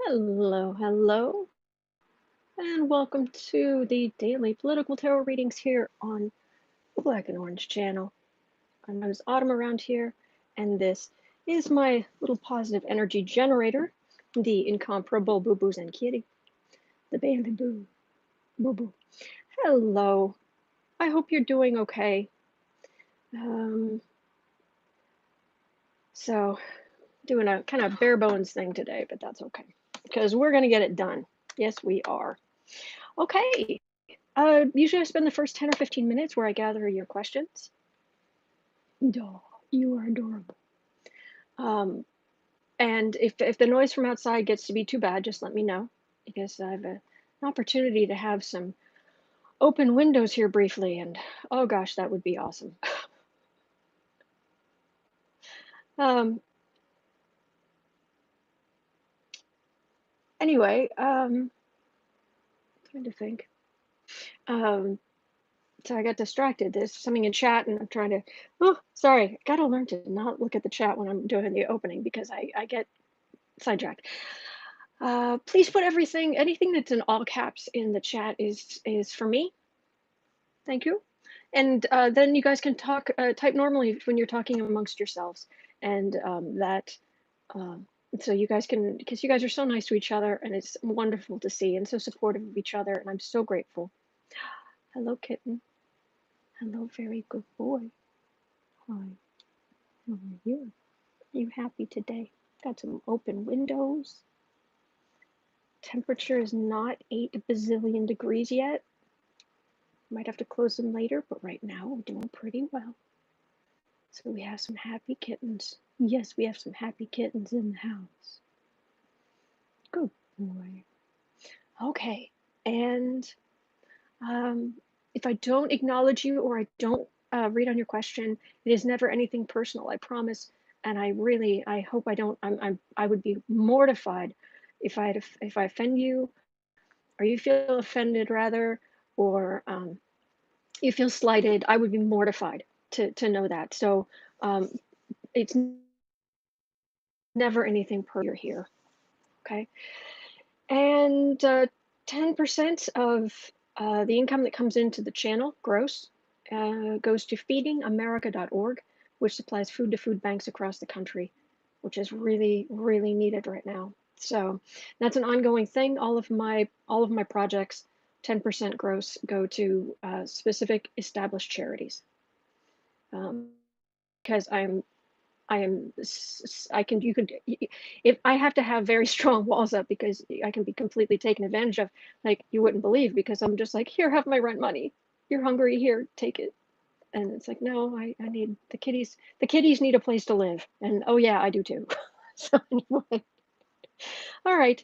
Hello, hello, and welcome to the daily political tarot readings here on the Black and Orange channel. I'm known as Autumn around here, and this is my little positive energy generator, the incomparable Boo Boos and Kitty, the Bambi Boo, Boo Boo. Hello, I hope you're doing okay. So, doing a kind of bare bones thing today, but that's okay, because we're going to get it done. Yes, we are. Okay. Usually I spend the first 10 or 15 minutes where I gather your questions. Duh, you are adorable. And if the noise from outside gets to be too bad, just let me know, because I have an opportunity to have some open windows here briefly, and oh gosh, that would be awesome. um, anyway, trying to think. So I got distracted. There's something in chat, and I'm trying to. Oh, sorry. I gotta learn to not look at the chat when I'm doing the opening because I get sidetracked. Please put anything that's in all caps in the chat is for me. Thank you. And then you guys can type normally when you're talking amongst yourselves, and so you guys can, because you guys are so nice to each other, and it's wonderful to see, and so supportive of each other, and I'm so grateful. Hello, kitten. Hello, very good boy. Hi. How are you? Are you happy today? Got some open windows. Temperature is not 8 bazillion degrees yet. Might have to close them later, but right now we're doing pretty well. So we have some happy kittens. Yes, we have some happy kittens in the house. Good boy. Okay, and if I don't acknowledge you or I don't read on your question, it is never anything personal, I promise. And I hope I don't. I would be mortified if I offend you, or you feel offended rather, or you feel slighted. I would be mortified to know that. So it's never anything per you're here. Okay. And 10% of the income that comes into the channel, gross, goes to feedingamerica.org, which supplies food to food banks across the country, which is really, really needed right now. So that's an ongoing thing. All of my projects, 10% gross, go to specific established charities. Because you could, if I have to have very strong walls up because I can be completely taken advantage of, like you wouldn't believe, because I'm just like, here, have my rent money. You're hungry, here, take it. And it's like, no, I need the kitties need a place to live. And oh yeah, I do too. So anyway, all right.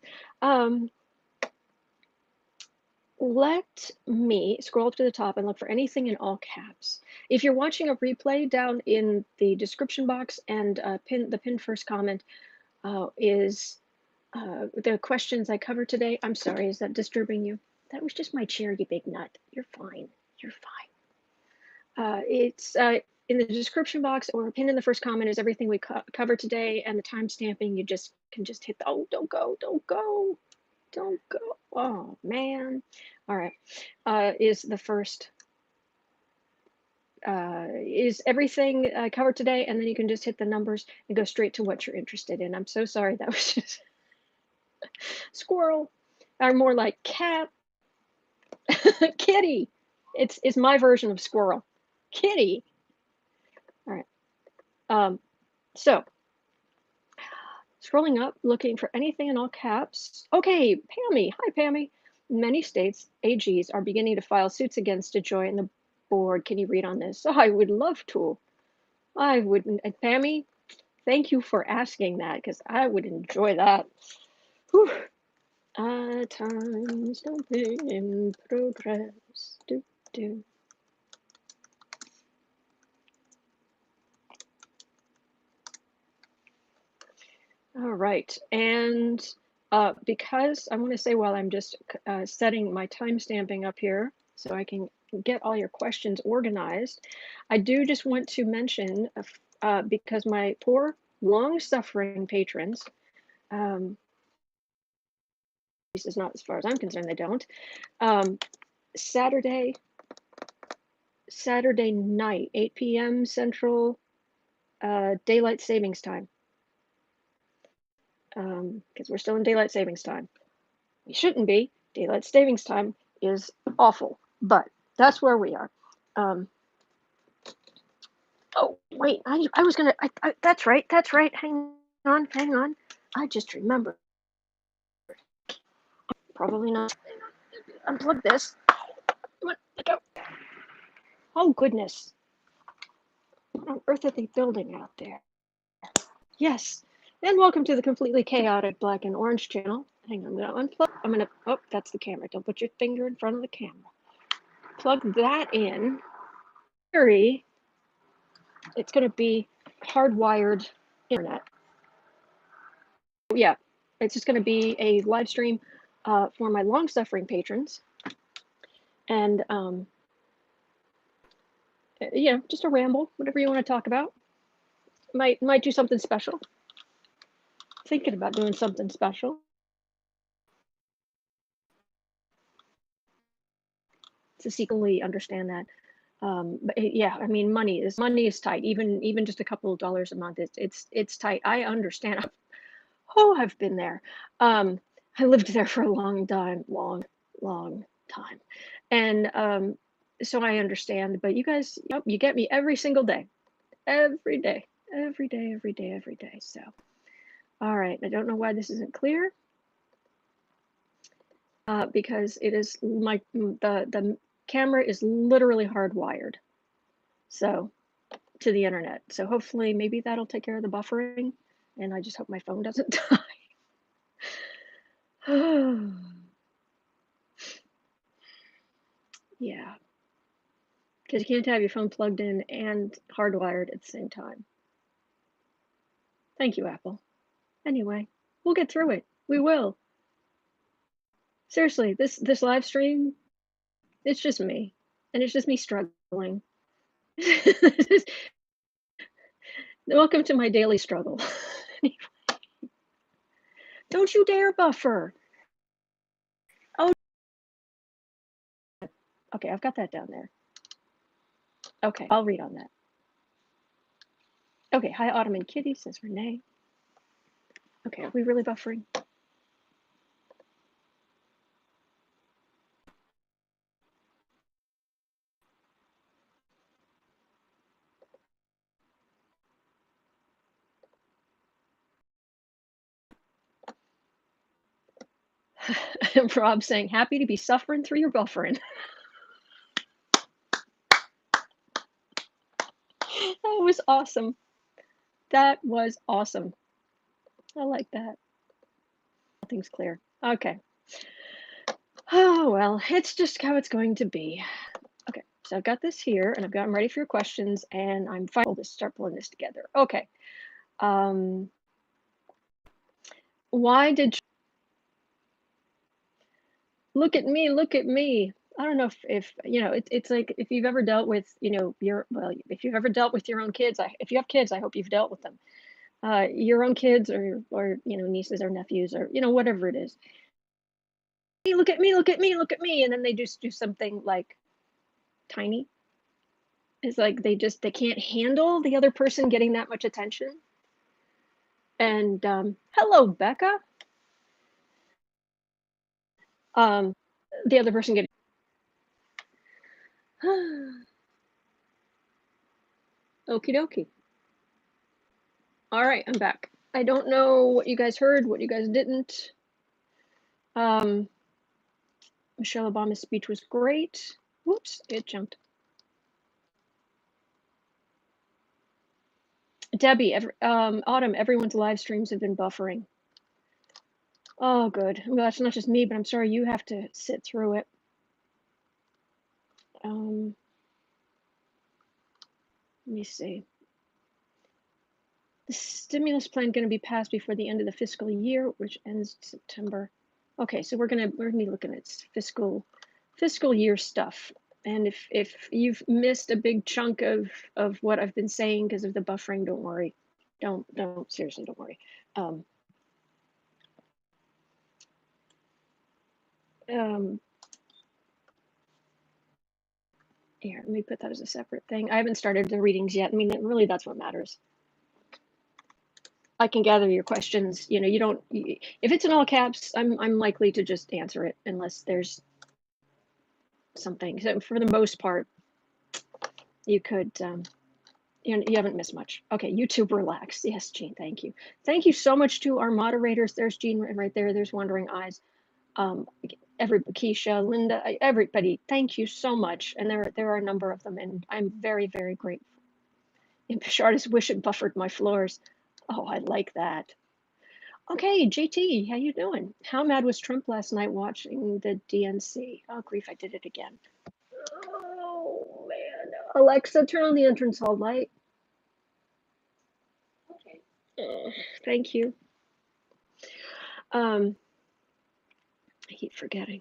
Let me scroll up to the top and look for anything in all caps. If you're watching a replay, down in the description box and the pinned first comment is the questions I covered today. I'm sorry, is that disturbing you? That was just my chair, you big nut. You're fine. You're fine. It's in the description box, or pinned in the first comment is everything we covered today, and the time stamping. You can just hit the, oh, don't go, don't go. Don't go. Oh, man. All right. Is the first, is everything covered today? And then you can just hit the numbers and go straight to what you're interested in. I'm so sorry. That was just squirrel, or more like cat. Kitty. It's my version of squirrel. Kitty. All right. So scrolling up, looking for anything in all caps. Okay, Pammy. Hi, Pammy. In many states, A.G.s are beginning to file suits against DeJoy and the board. Can you read on this? I would love to. I wouldn't. And Pammy, thank you for asking that, because I would enjoy that. Whew. Time stamping in progress. Do. All right, and because I want to say, while I'm just setting my time stamping up here so I can get all your questions organized, I do just want to mention, because my poor long-suffering patrons least not as far as I'm concerned, they don't. Saturday night, 8 p.m. Central, daylight savings time. Because we're still in daylight savings time. We shouldn't be. Daylight savings time is awful, but that's where we are. Oh, wait, I was gonna, that's right. Hang on. I just remembered. Probably not. Unplug this. Come on, let go. Oh, goodness. What on earth are they building out there? Yes. And welcome to the completely chaotic black and orange channel. Hang on, I'm gonna unplug. Oh, that's the camera. Don't put your finger in front of the camera. Plug that in. It's gonna be hardwired internet. Yeah, it's just gonna be a live stream for my long-suffering patrons. And just a ramble, whatever you want to talk about. Might do something special. Thinking about doing something special. To secretly understand that. But yeah, I mean, money is tight. Even just a couple of dollars a month, it's tight. I understand. I've been there. I lived there for a long time, and so I understand. But you guys, you get me every single day, every day. So, all right. I don't know why this isn't clear. Because it is the camera is literally hardwired, so to the internet. So hopefully, maybe that'll take care of the buffering, and I just hope my phone doesn't die. Yeah, because you can't have your phone plugged in and hardwired at the same time. Thank you, Apple. Anyway, we'll get through it. We will. Seriously, this live stream, it's just me, and it's just me struggling. Welcome to my daily struggle. Don't you dare buffer. Oh, okay, I've got that down there. Okay, I'll read on that. Okay, hi Ottoman Kitty, says Renee. Okay, are we really buffering? Rob saying, happy to be suffering through your buffering. That was awesome. That was awesome. I like that. Nothing's clear. Okay. Oh, well, it's just how it's going to be. Okay, so I've got this here, and I've got them ready for your questions, and I'm fine to start pulling this together. Okay. Why did... Look at me. I don't know if it's like, if you've ever dealt with, if you've ever dealt with your own kids, if you have kids, I hope you've dealt with them. Your own kids or nieces or nephews or whatever it is. Hey, look at me, and then they just do something like tiny. It's like they can't handle the other person getting that much attention. And hello, Becca. The other person getting... Okie dokie. All right, I'm back. I don't know what you guys heard, what you guys didn't. Michelle Obama's speech was great. Whoops, it jumped. Debbie, Autumn, everyone's live streams have been buffering. Oh, good. Well, that's not just me, but I'm sorry you have to sit through it. Let me see. The stimulus plan going to be passed before the end of the fiscal year, which ends September. Okay, so we're gonna be looking at fiscal year stuff. And if you've missed a big chunk of what I've been saying because of the buffering, don't worry. Don't seriously, don't worry. Here, let me put that as a separate thing. I haven't started the readings yet. I mean, really, that's what matters. I can gather your questions. You don't. If it's in all caps, I'm likely to just answer it unless there's something. So for the most part, you could. You haven't missed much. Okay, YouTube, relax. Yes, Jean, thank you. Thank you so much to our moderators. There's Jean right there. There's Wandering Eyes. Keisha, Linda, everybody, thank you so much. And there are a number of them, and I'm very, very grateful. Impish artist wish it buffered my floors. Oh, I like that. Okay, JT, how you doing? How mad was Trump last night watching the DNC? Oh, grief, I did it again. Oh, man. Alexa, turn on the entrance hall light. Okay. Thank you. I keep forgetting.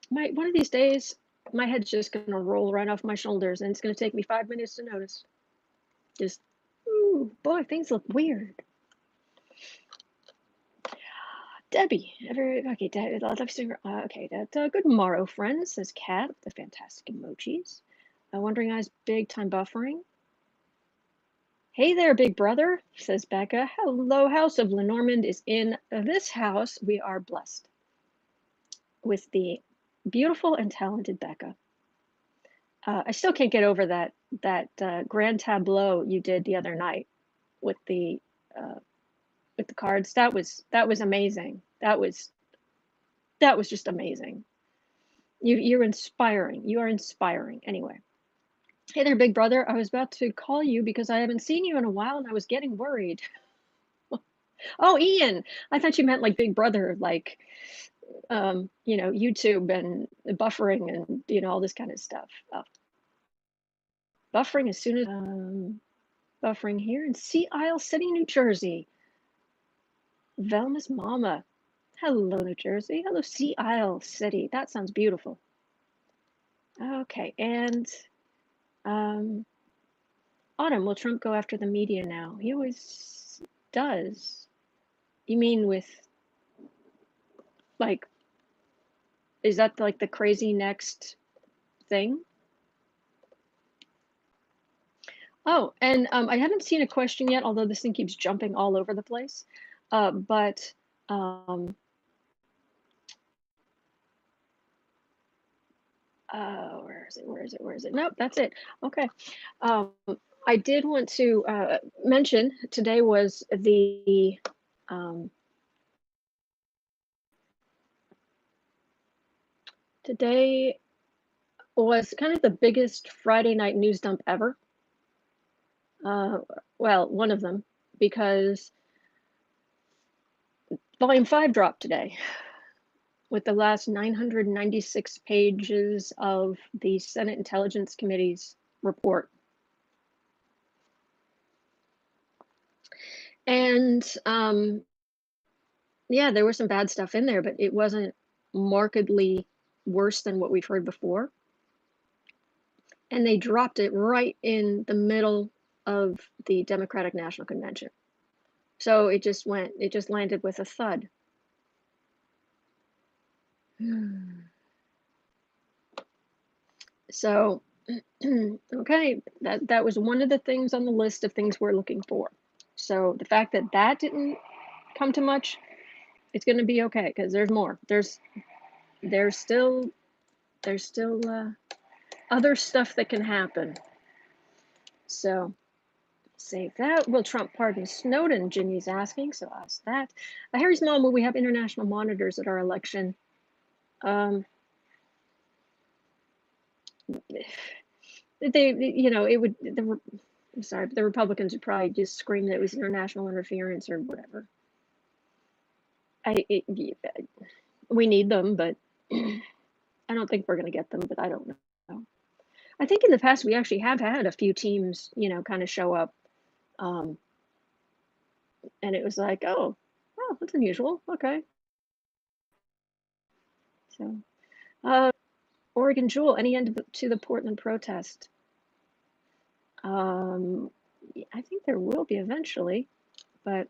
One of these days, my head's just gonna roll right off my shoulders, and it's gonna take me 5 minutes to notice. Just, ooh, boy, things look weird. Debbie, okay, good morrow, friends, says Kat, the fantastic emojis. Wondering Eyes, big time buffering. Hey there, big brother, says Becca. Hello, House of Lenormand is in this house. We are blessed with the beautiful and talented Becca. I still can't get over that grand tableau you did the other night with the cards. That was amazing. That was just amazing. You're inspiring. You are inspiring. Anyway. Hey there, big brother. I was about to call you because I haven't seen you in a while and I was getting worried. Oh, Ian. I thought you meant like big brother, like YouTube and buffering and all this kind of stuff. Buffering as soon as buffering here in Sea Isle City, New Jersey. Velma's mama. Hello, New Jersey. Hello, Sea Isle City. That sounds beautiful. Okay, and Autumn, will Trump go after the media now? He always does. You mean with, like, is that like the crazy next thing? Oh, and I haven't seen a question yet, although this thing keeps jumping all over the place. But where is it? Nope, that's it. Okay. I did want to mention today was the today was kind of the biggest Friday night news dump ever. Well, one of them, because Volume 5 dropped today with the last 996 pages of the Senate Intelligence Committee's report. And yeah, there was some bad stuff in there, but it wasn't markedly worse than what we've heard before. And they dropped it right in the middle of the Democratic National Convention. So it just landed with a thud. So, okay, that was one of the things on the list of things we're looking for. So the fact that didn't come to much, it's going to be okay, because there's more. There's still other stuff that can happen. So save that. Will Trump pardon Snowden? Jimmy's asking, so ask that. Harry's mom, will we have international monitors at our election? It would. I'm sorry, but the Republicans would probably just scream that it was international interference or whatever. We need them, but I don't think we're going to get them, but I don't know. I think in the past we actually have had a few teams, kind of show up. And it was like, oh, that's unusual. Okay. So, Oregon Jewel, any end to the Portland protest? I think there will be eventually, but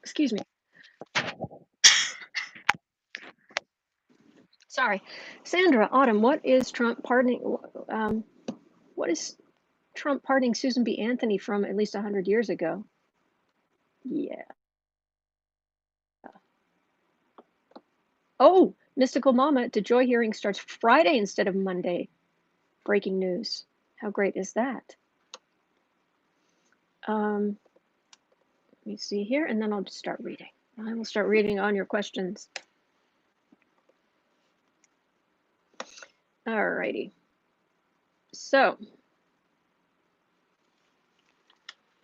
Excuse me. Sorry. Sandra, Autumn, what is Trump pardoning Susan B. Anthony from at least 100 years ago? Yeah. Oh, Mystical Mama, DeJoy hearing starts Friday instead of Monday. Breaking news. How great is that? Let me see here, and then I'll just start reading. I will start reading on your questions. Alrighty. So,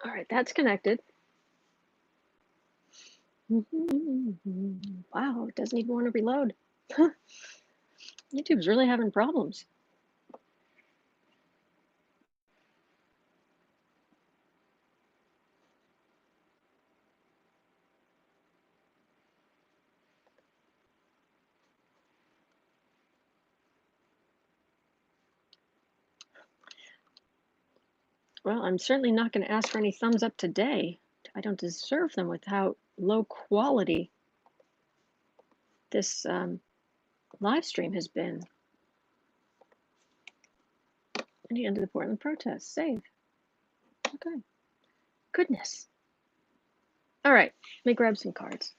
all right, that's connected. Wow, it doesn't even want to reload. YouTube's really having problems. Well, I'm certainly not going to ask for any thumbs up today. I don't deserve them with how low quality this live stream has been. And the end of the Portland protest. Save. Okay. Goodness. All right. Let me grab some cards.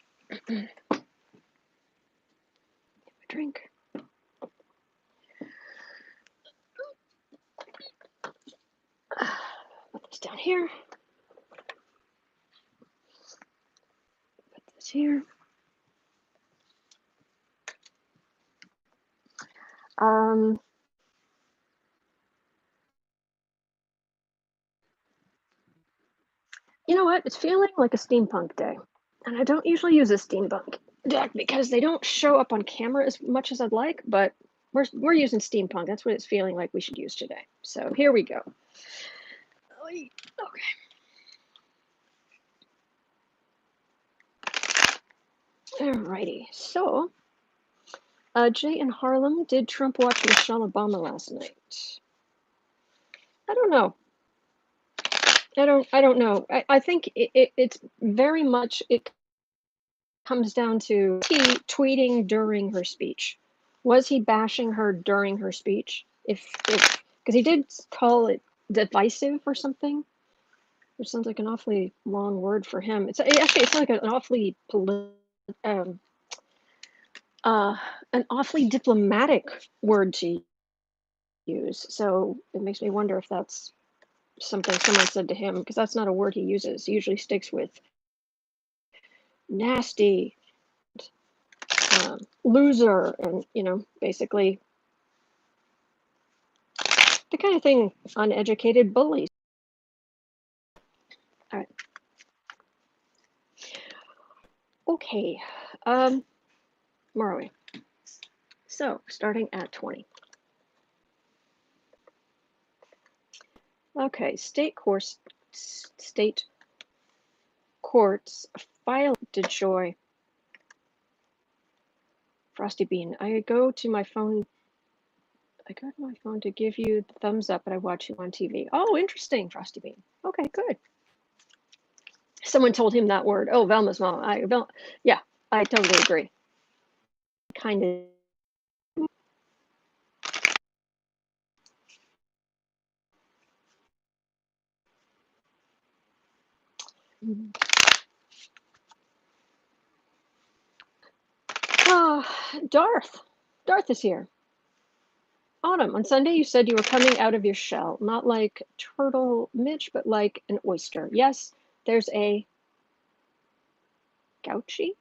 Get a drink. Put this down here. Put this here. You know what? It's feeling like a steampunk day. And I don't usually use a steampunk deck because they don't show up on camera as much as I'd like, but we're using steampunk. That's what it's feeling like we should use today. So here we go. Okay. Alrighty. So, Jay in Harlem, did Trump watch Michelle Obama last night? I don't know. I don't know. I think it's very much, it comes down to he tweeting during her speech. Was he bashing her during her speech? If because he did call it divisive or something, which sounds like an awfully long word for him. It's like an awfully an awfully diplomatic word to use. So it makes me wonder if that's something someone said to him, because that's not a word he uses. He usually sticks with nasty, loser, and basically the kind of thing uneducated bullies. All right. Okay. Where are we? So starting at 20. Okay. State courts file DeJoy. Frosty Bean. I go to my phone to give you the thumbs up, but I watch you on TV. Oh, interesting, Frosty Bean. Okay, good. Someone told him that word. Oh, Velma's mom. Yeah, I totally agree. Kind of. Darth. Darth is here. Autumn, on Sunday you said you were coming out of your shell, not like Turtle Mitch, but like an oyster. Yes, there's a Gouchy,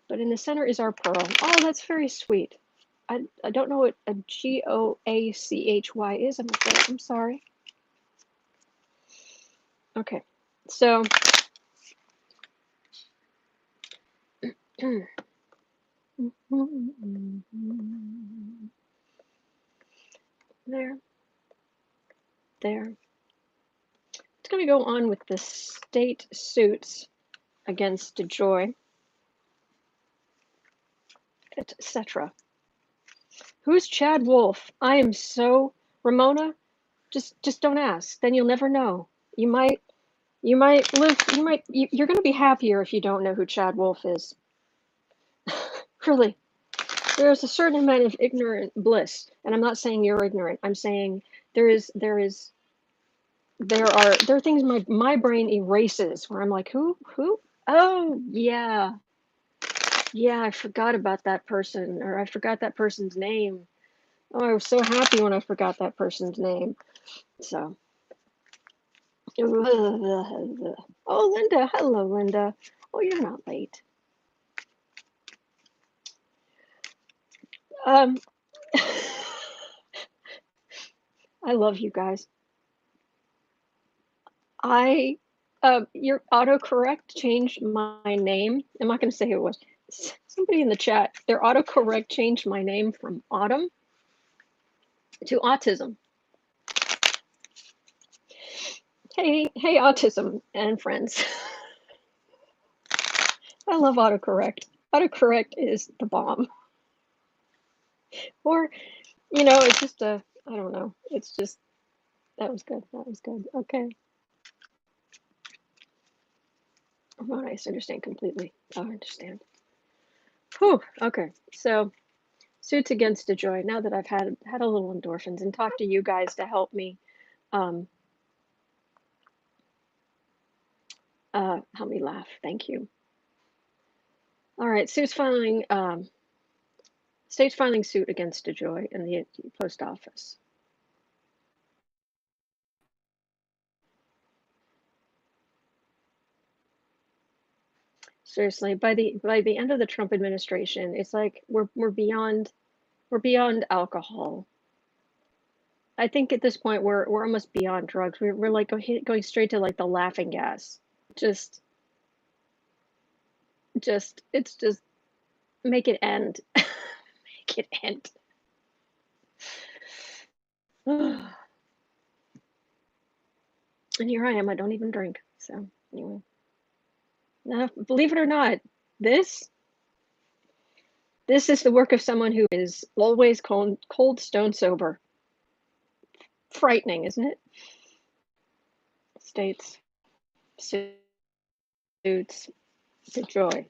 but in the center is our pearl. Oh, that's very sweet. I don't know what a Goachy is. I'm sorry. Okay, so there. It's going to go on with the state suits against DeJoy, etc. Who's Chad Wolf? I am so, Ramona, Just don't ask. Then you'll never know. You might live. You're going to be happier if you don't know who Chad Wolf is. Really, there's a certain amount of ignorant bliss, and I'm not saying you're ignorant. I'm saying there are things my brain erases where I'm like, who? Oh yeah, I forgot about that person, or I forgot that person's name. Oh, I was so happy when I forgot that person's name. So, oh, Linda, hello, Linda. Oh, you're not late. I love you guys. Your autocorrect changed my name. I'm not going to say who it was. Somebody in the chat. Their autocorrect changed my name from Autumn to Autism. Hey, Autism and friends. I love autocorrect. Autocorrect is the bomb. Or, it's just I don't know. It's just, that was good. Okay. Oh, I understand completely. I understand. Whew. Okay. So, suits against DeJoy. Now that I've had a little endorphins and talked to you guys to help me, help me laugh. Thank you. All right. State's filing suit against DeJoy in the post office. Seriously, by the end of the Trump administration, it's like we're beyond alcohol. I think at this point we're almost beyond drugs. We're like going straight to like the laughing gas. Just it's just make it end. Make it end. And here I am. I don't even drink. So anyway, believe it or not, this is the work of someone who is always cold stone sober. Frightening, isn't it? States suits DeJoy.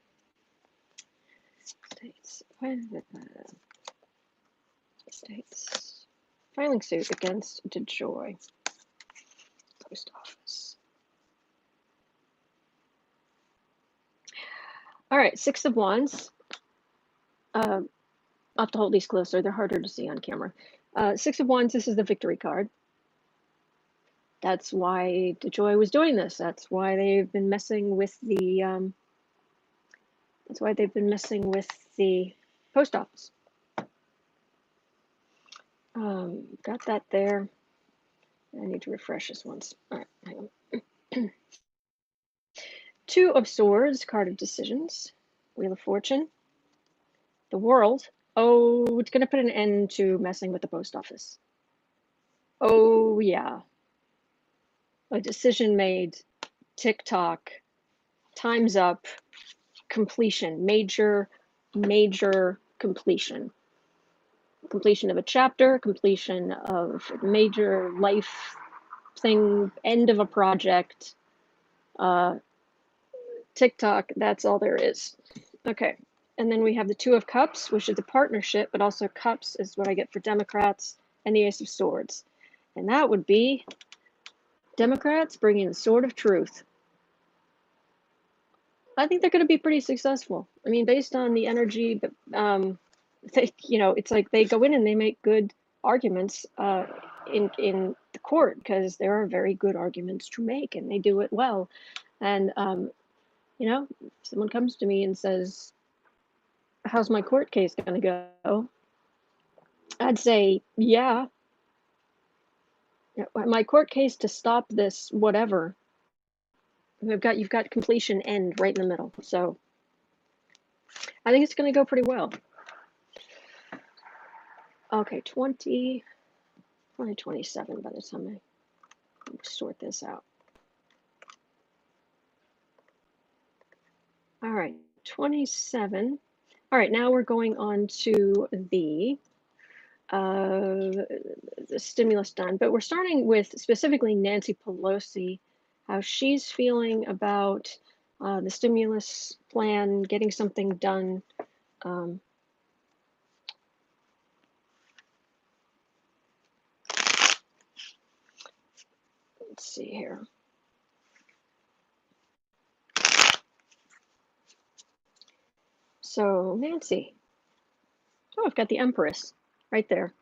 States filing suit against DeJoy. Post office. All right, Six of Wands. I'll have to hold these closer. They're harder to see on camera. Six of Wands, this is the victory card. That's why DeJoy was doing this. That's why they've been messing with the post office. Got that there. I need to refresh this once. All right, hang on. Two of Swords, card of decisions. Wheel of Fortune. The World. Oh, it's going to put an end to messing with the post office. Oh, yeah. A decision made. TikTok. Time's up. Completion. Major completion. Completion of a chapter. Completion of a major life thing. End of a project. TikTok, that's all there is. Okay. And then we have the Two of Cups, which is a partnership, but also Cups is what I get for Democrats, and the Ace of Swords. And that would be Democrats bringing the sword of truth. I think they're going to be pretty successful. I mean, based on the energy, it's like they go in and they make good arguments in the court, because there are very good arguments to make, and they do it well. And if someone comes to me and says, how's my court case going to go? I'd say, yeah. My court case to stop this whatever. You've got completion end right in the middle. So I think it's going to go pretty well. Okay, 2027 by the time I sort this out. All right, 27. All right, now we're going on to the the stimulus done, but we're starting with specifically Nancy Pelosi, how she's feeling about the stimulus plan, getting something done. Um, let's see here. So Nancy, oh, I've got the Empress right there.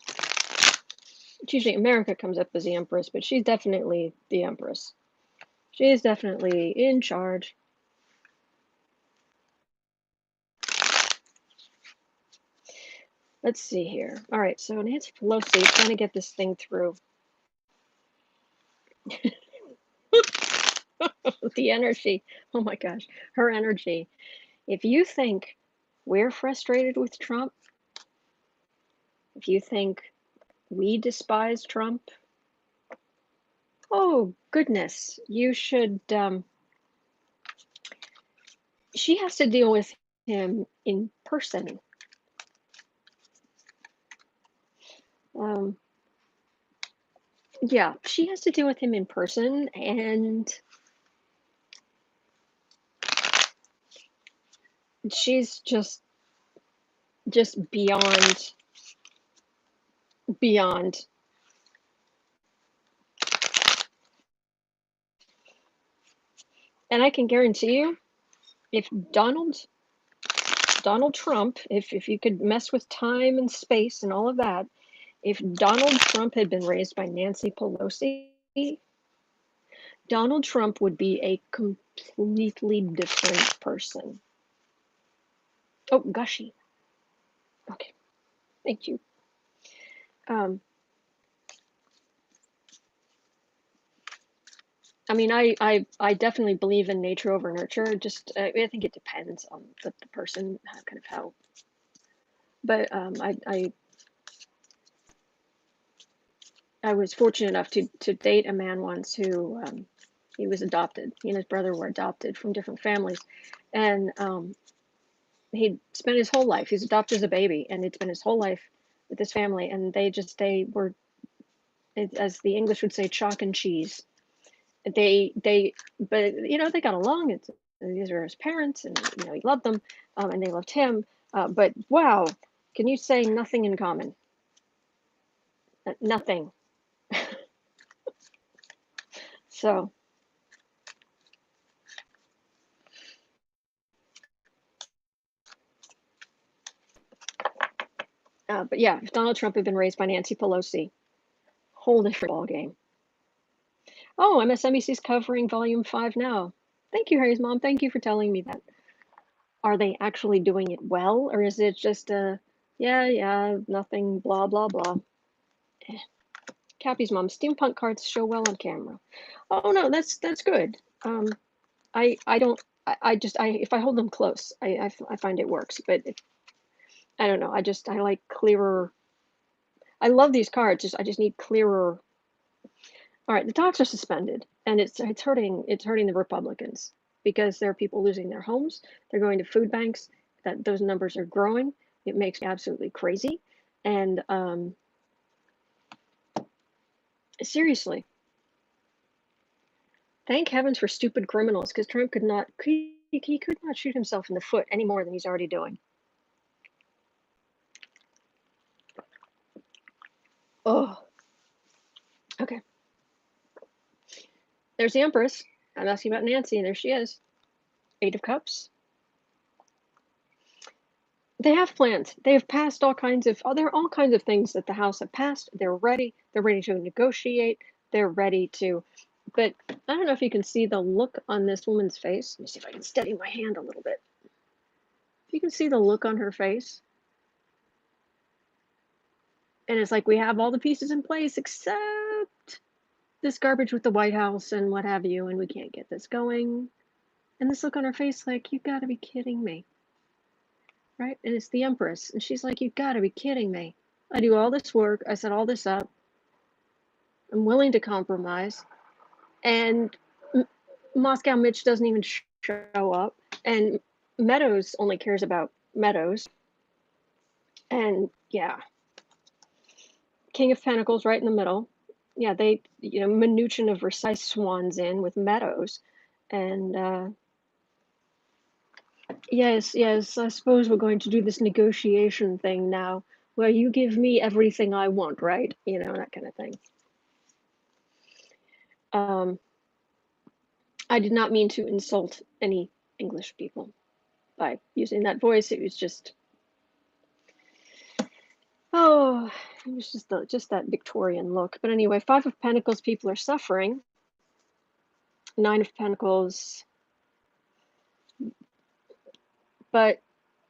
It's usually America comes up as the Empress, but she's definitely the Empress. She is definitely in charge. Let's see here. All right, so Nancy Pelosi is trying to get this thing through. The energy. Oh my gosh, her energy. If you think we're frustrated with Trump, if you think we despise Trump, oh goodness, you should. She has to deal with him in person. Yeah, she has to deal with him in person, and she's just beyond. And I can guarantee you, if Donald Trump, if you could mess with time and space and all of that, if Donald Trump had been raised by Nancy Pelosi, Donald Trump would be a completely different person. Oh, gushy. Okay, thank you. I mean, I definitely believe in nature over nurture. Just I think it depends on the person, kind of how. But I was fortunate enough to date a man once who he was adopted. He and his brother were adopted from different families, and he spent his whole life. He's adopted as a baby, and he'd spent his whole life with this family, and they were, as the English would say, chalk and cheese. But they got along. These are his parents, and he loved them, and they loved him. But wow, can you say nothing in common? Nothing. So. But yeah, if Donald Trump had been raised by Nancy Pelosi, whole different ball game. Oh, MSNBC's covering Volume 5 now. Thank you, Harry's mom. Thank you for telling me that. Are they actually doing it well, or is it just yeah, nothing, blah, blah, blah? Cappy's mom, steampunk cards show well on camera. Oh no, that's good. I don't. If I hold them close, I find it works. But I don't know. I like clearer. I love these cards. I just need clearer. All right, the talks are suspended, and it's hurting the Republicans because there are people losing their homes. They're going to food banks. That those numbers are growing. It makes me absolutely crazy. And seriously, thank heavens for stupid criminals, because Trump could not shoot himself in the foot any more than he's already doing. Oh, okay. There's the Empress. I'm asking about Nancy, and there she is. 8 of Cups. They have plans. They have passed all kinds of. There are all kinds of things that the House have passed. They're ready. They're ready to negotiate. They're ready to. But I don't know if you can see the look on this woman's face. Let me see if I can steady my hand a little bit. If you can see the look on her face. And it's like we have all the pieces in place except this garbage with the White House and what have you, and we can't get this going. And this look on her face, like, you've got to be kidding me. Right? And it's the Empress. And she's like, you've got to be kidding me. I do all this work. I set all this up. I'm willing to compromise. And Moscow Mitch doesn't even show up. And Meadows only cares about Meadows. And yeah, King of Pentacles right in the middle. Yeah, they, Minuchin of Versailles swans in with Meadows. And yes, I suppose we're going to do this negotiation thing now, where you give me everything I want, right? That kind of thing. I did not mean to insult any English people by using that voice. It was just, it was just that Victorian look. But anyway, Five of Pentacles, people are suffering. Nine of Pentacles, but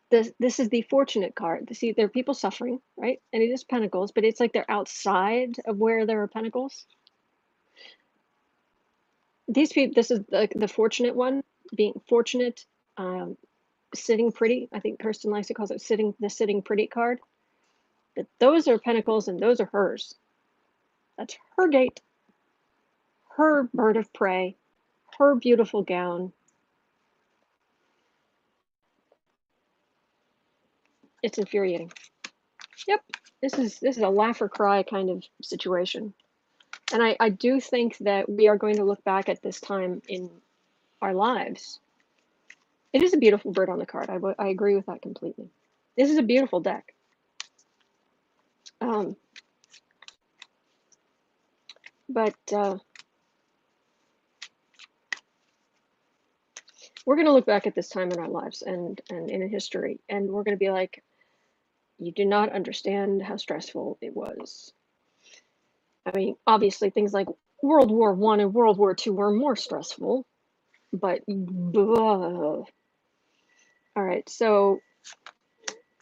this is the fortunate card. See, there are people suffering, right? And it is Pentacles, but it's like they're outside of where there are Pentacles. These people, this is the fortunate one, being fortunate, sitting pretty. I think Kirsten likes to call it the sitting pretty card. But those are Pentacles and those are hers. That's her date, her bird of prey, her beautiful gown. It's infuriating. Yep, this is a laugh or cry kind of situation. And I do think that we are going to look back at this time in our lives. It is a beautiful bird on the card. I agree with that completely. This is a beautiful deck. But we're going to look back at this time in our lives and in history, and we're going to be like, you do not understand how stressful it was. I mean, obviously, things like World War I and World War II were more stressful, but all right, so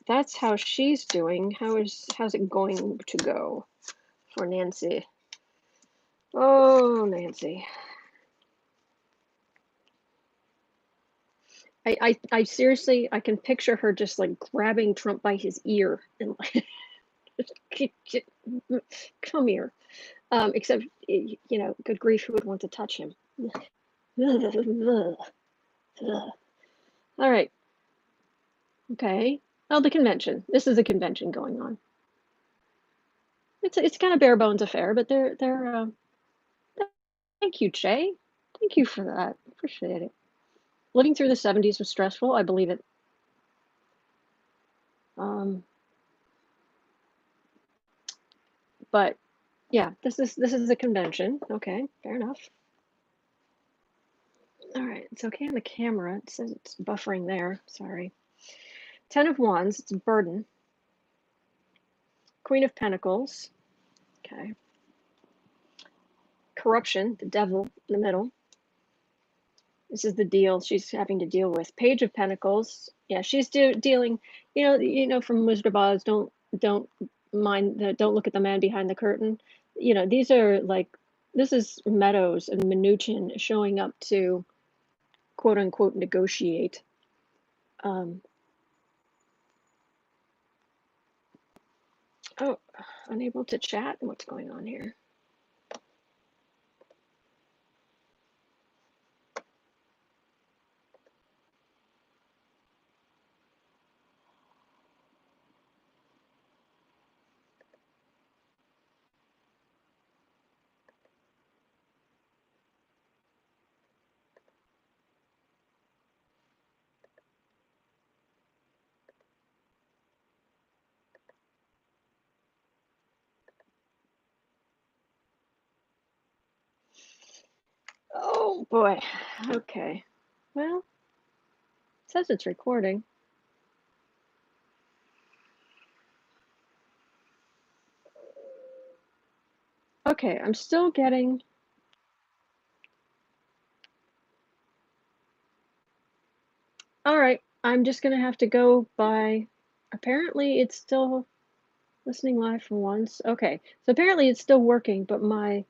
that's how she's doing. How's it going to go for Nancy? Oh, Nancy. I seriously, I can picture her just like grabbing Trump by his ear and like, come here. Except, good grief, who would want to touch him? All right. Okay. Oh, the convention. This is a convention going on. It's kind of bare bones affair, but they're. Thank you, Jay. Thank you for that. Appreciate it. Living through the 70s was stressful. I believe it. But yeah, this is a convention. Okay, fair enough. All right, it's okay on the camera. It says it's buffering there. Sorry. Ten of Wands. It's a burden. Queen of Pentacles. Okay. Corruption. The devil in the middle. This is the deal she's having to deal with. Page of Pentacles. Yeah, she's dealing. From Wizard of Oz. Don't mind. Don't look at the man behind the curtain. These are like. This is Meadows and Minuchin showing up to, quote unquote, negotiate. Oh, unable to chat. What's going on here? Oh boy. Okay. Well, it says it's recording. Okay, I'm still getting. All right, I'm just gonna have to go by. Apparently, it's still listening live for once. Okay, so apparently it's still working, but my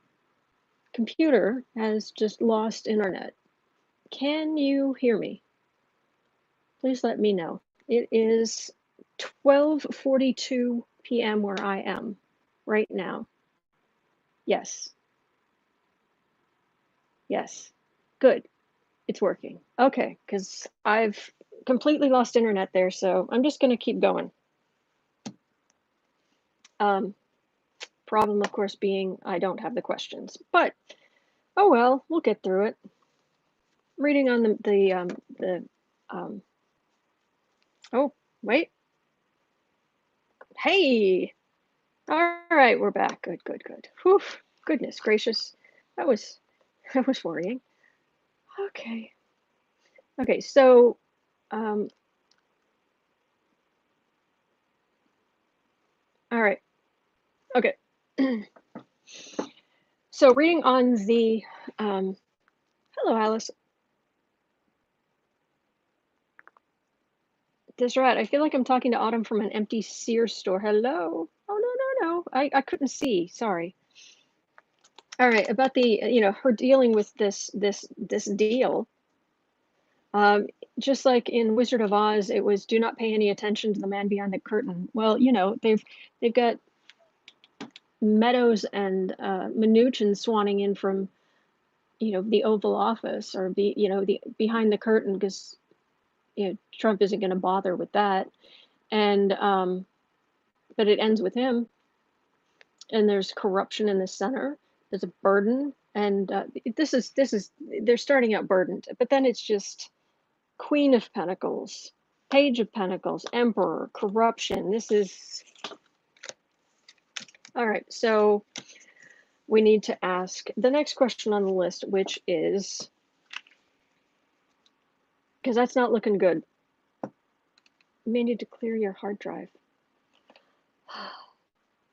computer has just lost internet. Can you hear me? Please let me know. It is 12:42 p.m. where I am right now. Yes. Yes. Good. It's working. Okay, because I've completely lost internet there, so I'm just going to keep going. Problem, of course, being I don't have the questions, but oh well, we'll get through it. Reading on oh, wait. Hey. All right, we're back. Good, good, good. Whew. Goodness gracious. That was worrying. Okay. Okay, so all right. Okay. So reading on the hello Alice. That's right. I feel like I'm talking to Autumn from an empty Sears store. Hello. Oh no. I couldn't see. Sorry. All right, about the her dealing with this deal. Just like in Wizard of Oz, it was do not pay any attention to the man behind the curtain. Well, they've got Meadows and Mnuchin swanning in from the Oval Office or the behind the curtain because Trump isn't going to bother with that, and but it ends with him, and there's corruption in the center. There's a burden, and this is they're starting out burdened, but then it's just Queen of Pentacles, Page of Pentacles, Emperor, corruption. This is all right. So we need to ask the next question on the list, which is because that's not looking good. You may need to clear your hard drive.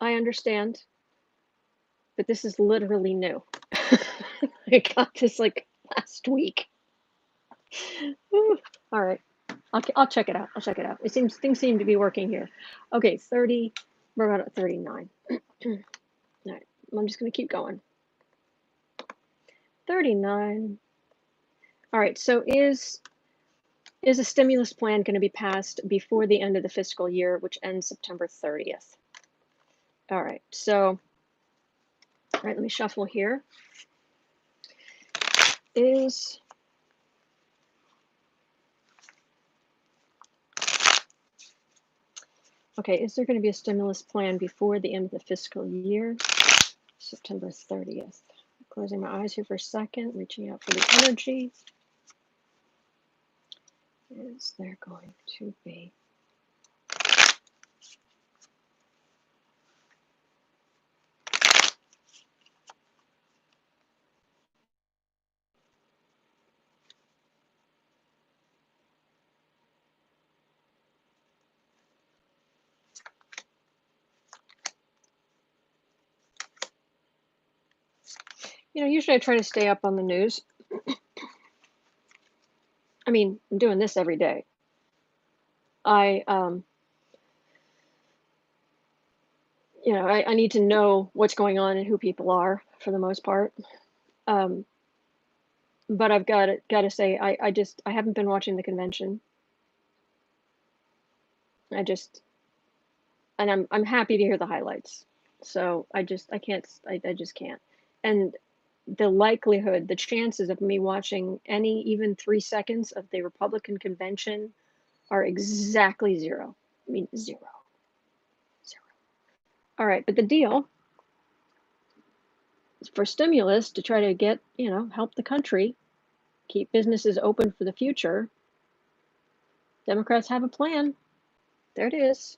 I understand, but this is literally new. I got this like last week. All right, I'll check it out. I'll check it out. Things seem to be working here. Okay, 30. We're about at 39. All right, I'm just gonna keep going. 39. All right, so is a stimulus plan going to be passed before the end of the fiscal year, which ends September 30th? All right, so, all right, let me shuffle here. Okay, is there going to be a stimulus plan before the end of the fiscal year? September 30th. Closing my eyes here for a second, reaching out for the energy. Is there going to be? Usually I try to stay up on the news. I mean, I'm doing this every day. I need to know what's going on and who people are for the most part. But I've got to say, I haven't been watching the convention. And I'm happy to hear the highlights. So I just can't. And the chances of me watching even 3 seconds of the Republican convention are exactly zero. I mean, zero. All right, but the deal is for stimulus to try to get, help the country, keep businesses open for the future. Democrats have a plan. There it is.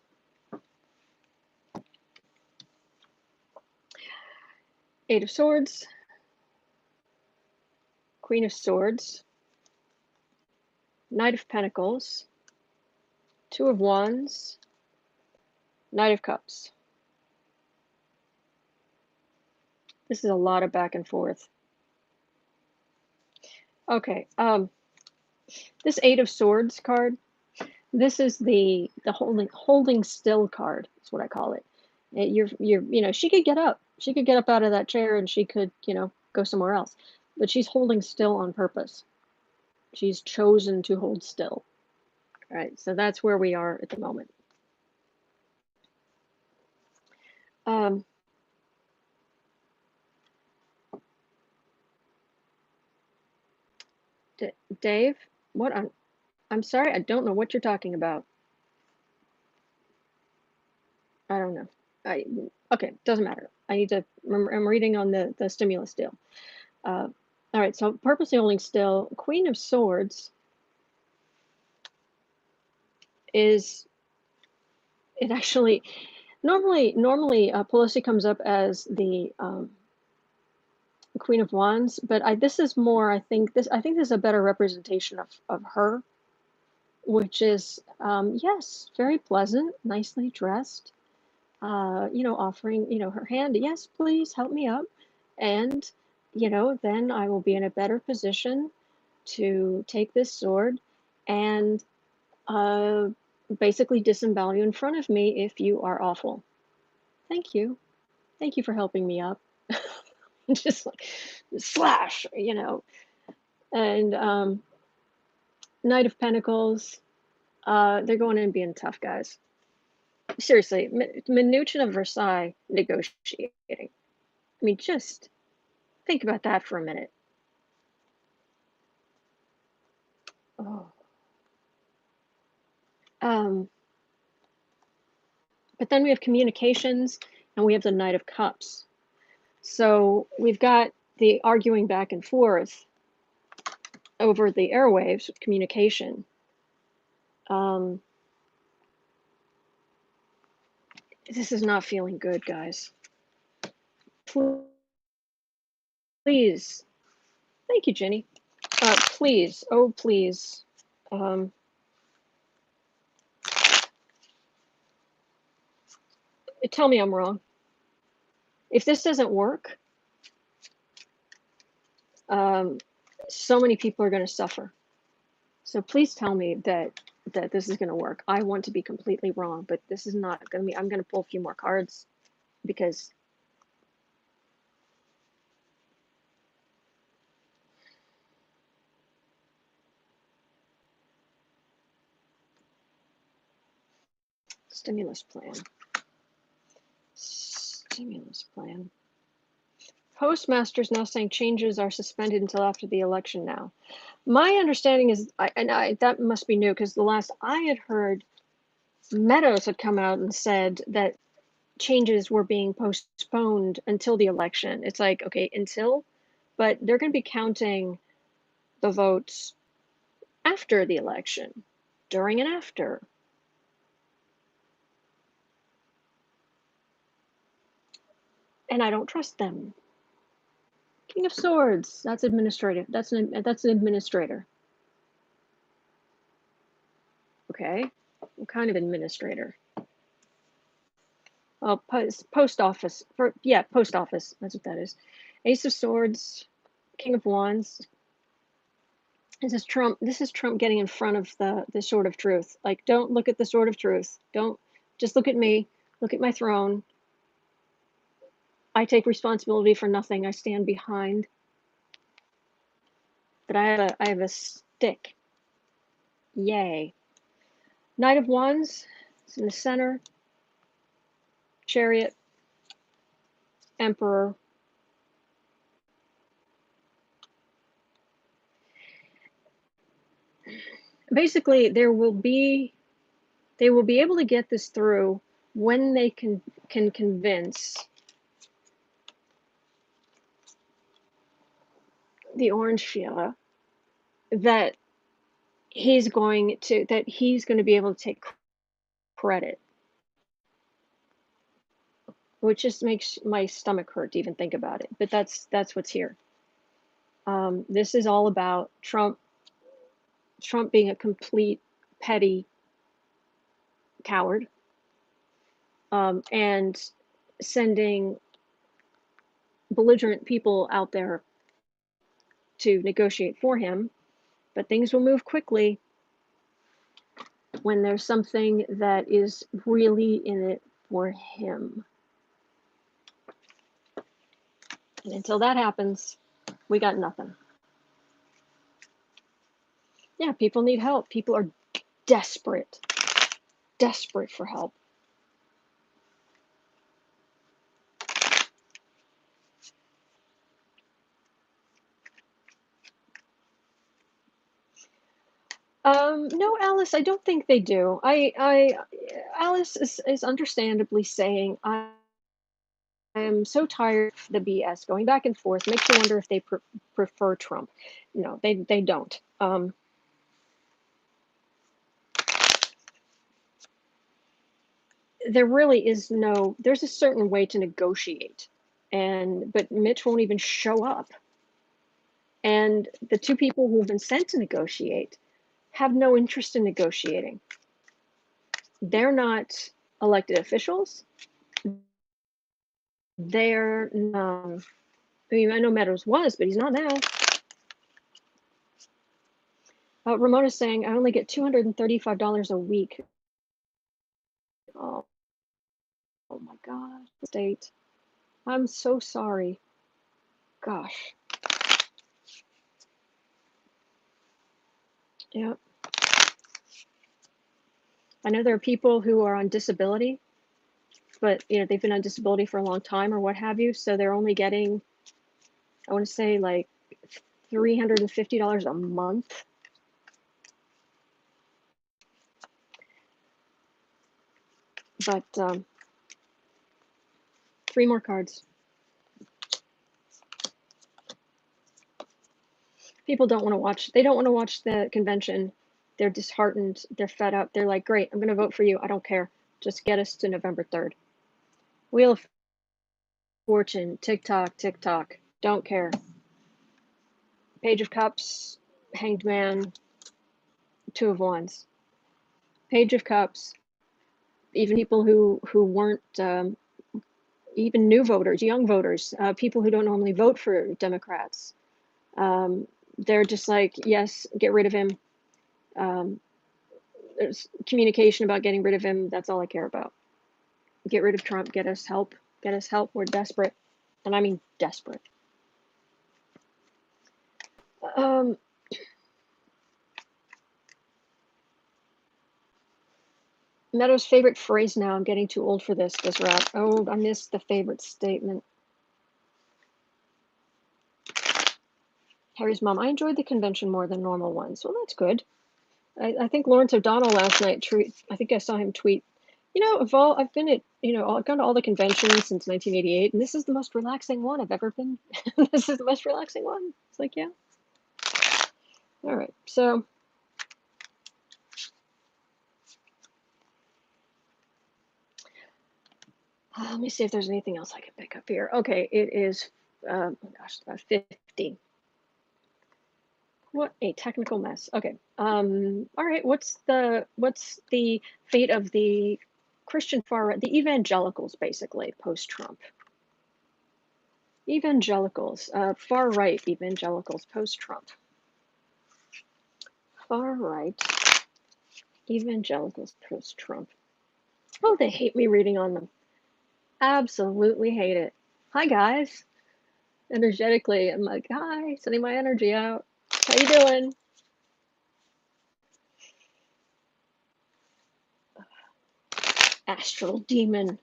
Eight of Swords, Queen of Swords, Knight of Pentacles, Two of Wands, Knight of Cups. This is a lot of back and forth. Okay, this Eight of Swords card, this is the holding still card. That's what I call it. She could get up. She could get up out of that chair and she could, go somewhere else. But she's holding still on purpose. She's chosen to hold still. All right, so that's where we are at the moment. Dave, what I'm sorry, I don't know what you're talking about. I don't know. I okay, doesn't matter. I need to remember. I'm reading on the stimulus deal. All right, so purposely holding still. Queen of Swords is it actually normally Pelosi comes up as the Queen of Wands, but this is more. I think this is a better representation of her, which is yes, very pleasant, nicely dressed. Offering, her hand, yes, please help me up. And, then I will be in a better position to take this sword and uh, basically disembowel you in front of me if you are awful. Thank you. Thank you for helping me up. Just like slash, And Knight of Pentacles, they're going in being tough guys. Seriously, Minuchin of Versailles negotiating. I mean, just think about that for a minute. Oh. Um, but then we have communications and we have the Knight of Cups. So we've got the arguing back and forth over the airwaves of communication. This is not feeling good, guys. Please. Thank you, Jenny. Please. Oh, please. Tell me I'm wrong. If this doesn't work, so many people are going to suffer. So please tell me that this is going to work. I want to be completely wrong, but this is not going to be. I'm going to pull a few more cards because stimulus plan. Stimulus plan. Postmaster's now saying changes are suspended until after the election now. My understanding is, that must be new because the last I had heard, Meadows had come out and said that changes were being postponed until the election. It's like, okay, until, but they're going to be counting the votes after the election, during and after. And I don't trust them. King of Swords, that's administrative. That's an administrator. Okay, what kind of administrator? Oh, post office. Post office. That's what that is. Ace of Swords, King of Wands. This is Trump. This is Trump getting in front of the sword of truth. Like, don't look at the sword of truth. Don't just look at me. Look at my throne. I take responsibility for nothing. I stand behind. But I have a stick. Yay. Knight of Wands. It's in the center. Chariot. Emperor. Basically, they will be able to get this through when they can convince the Orange Fiala that he's going to be able to take credit, which just makes my stomach hurt to even think about it. But that's what's here. This is all about Trump being a complete petty coward, and sending belligerent people out there to negotiate for him. But things will move quickly when there's something that is really in it for him. And until that happens, we got nothing. Yeah, people need help. People are desperate for help. No, Alice, I don't think they do. Alice is understandably saying, am so tired of the BS going back and forth. Makes you wonder if they prefer Trump. No, they don't. There really is no. There's a certain way to negotiate, but Mitch won't even show up. And the two people who have been sent to negotiate have no interest in negotiating. They're not elected officials. They're, I mean, I know Meadows was, but he's not now. Ramona's saying, I only get $235 a week. Oh my God, state. I'm so sorry. Gosh. Yeah. I know there are people who are on disability, but you know, they've been on disability for a long time or what have you, so they're only getting, I want to say, like $350 a month. But 3 more cards. People don't want to watch. They don't want to watch the convention. They're disheartened. They're fed up. They're like, great, I'm going to vote for you. I don't care. Just get us to November 3rd. Wheel of Fortune, TikTok, don't care. Page of Cups, Hanged Man, Two of Wands. Page of Cups, even people who weren't, even new voters, young voters, people who don't normally vote for Democrats. They're just like, yes, get rid of him. There's communication about getting rid of him. That's all I care about. Get rid of Trump. Get us help. Get us help. We're desperate. And I mean desperate. Meadows' favorite phrase now. I'm getting too old for this route. Oh, I missed the favorite statement. Harry's mom, I enjoyed the convention more than normal ones. Well, that's good. I think Lawrence O'Donnell last night I think I saw him tweet, you know, I've been at, I've gone to all the conventions since 1988, and this is the most relaxing one I've ever been. This is the most relaxing one. It's like, yeah. All right, so let me see if there's anything else I can pick up here. Okay, it is, oh gosh, about 50. What a technical mess. Okay. All right. What's the fate of the Christian far right, the evangelicals, basically post Trump? Evangelicals, far right evangelicals post Trump. Far right evangelicals post Trump. Oh, they hate me reading on them. Absolutely hate it. Hi guys. Energetically, I'm like, hi, sending my energy out. How you doing? Astral demon.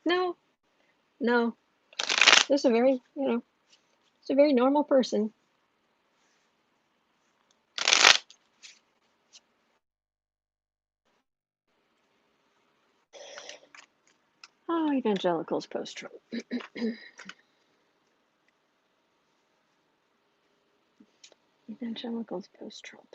No. Just a very, it's a very normal person. Oh, evangelicals post-Trump. Evangelicals post-Trump.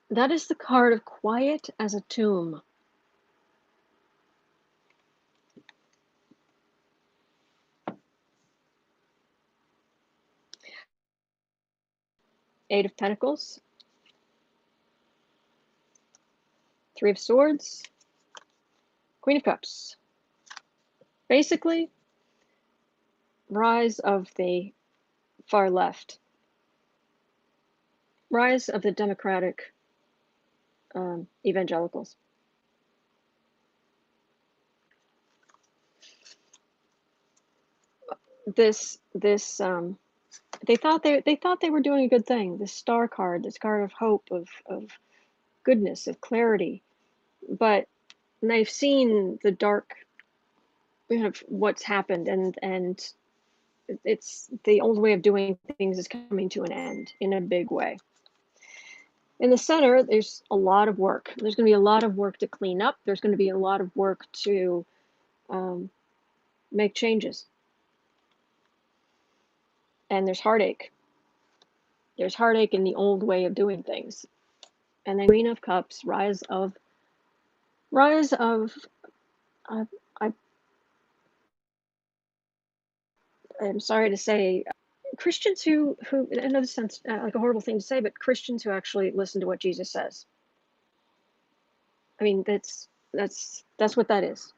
That is the card of quiet as a tomb. Eight of Pentacles. Three of Swords. Queen of Cups. Basically, rise of the far left. Rise of the Democratic evangelicals. They thought they were doing a good thing. This star card, this card of hope, of goodness, of clarity, but they've seen the dark, what's happened, and It's the old way of doing things is coming to an end in a big way. In the center, there's a lot of work. There's going to be a lot of work to clean up. There's going to be a lot of work to make changes. And there's heartache. There's heartache in the old way of doing things. And then Queen of Cups, rise of I, I'm sorry to say, Christians who in a sense, like a horrible thing to say, but Christians who actually listen to what Jesus says. I mean, that's what that is.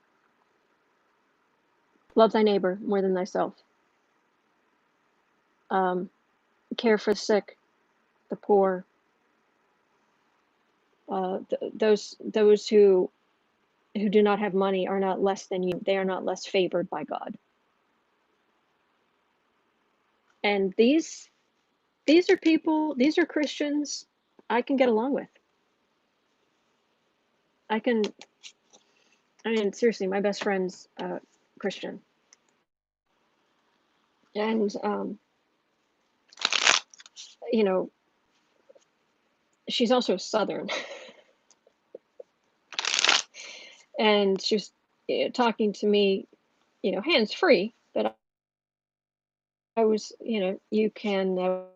Love thy neighbor more than thyself. Care for the sick, the poor, those who do not have money are not less than you. They are not less favored by God. And these are people, these are Christians I can get along with. I mean, seriously, my best friend's Christian. And, you know, she's also Southern. And she was talking to me, hands free, but I was, you can, where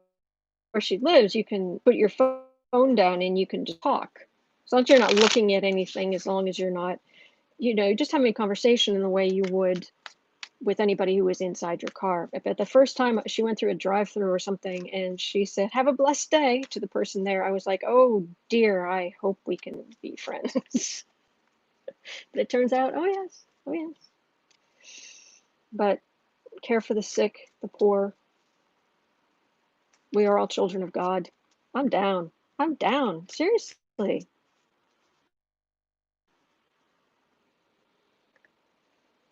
she lives, you can put your phone down and you can just talk. As long as you're not looking at anything, as long as you're not, just having a conversation in the way you would with anybody who was inside your car. But the first time she went through a drive-through or something and she said, "Have a blessed day" to the person there, I was like, oh dear, I hope we can be friends. But it turns out, oh yes. But care for the sick, the poor. We are all children of God. I'm down. Seriously.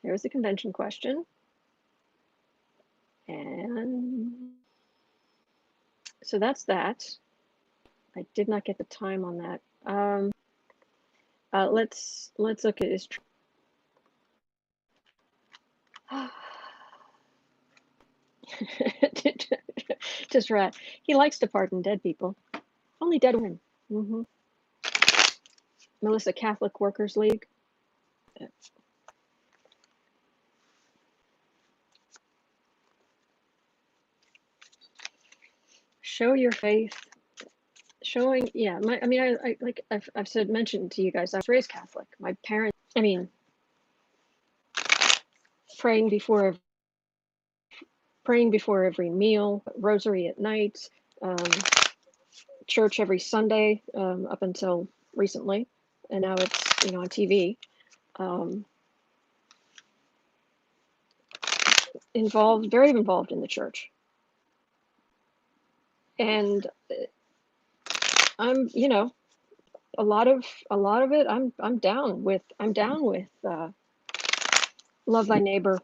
There's the convention question. And so that's that. I did not get the time on that. Let's look at his. Just right. He likes to pardon dead people. Only dead women. Mm-hmm. Melissa, Catholic Workers League. Show your faith. Showing, yeah. I like I've mentioned to you guys, I was raised Catholic. My parents, praying before every meal, rosary at night, church every Sunday, up until recently, and now it's on TV. Very involved in the church, and I'm a lot of it I'm down with. Love thy neighbor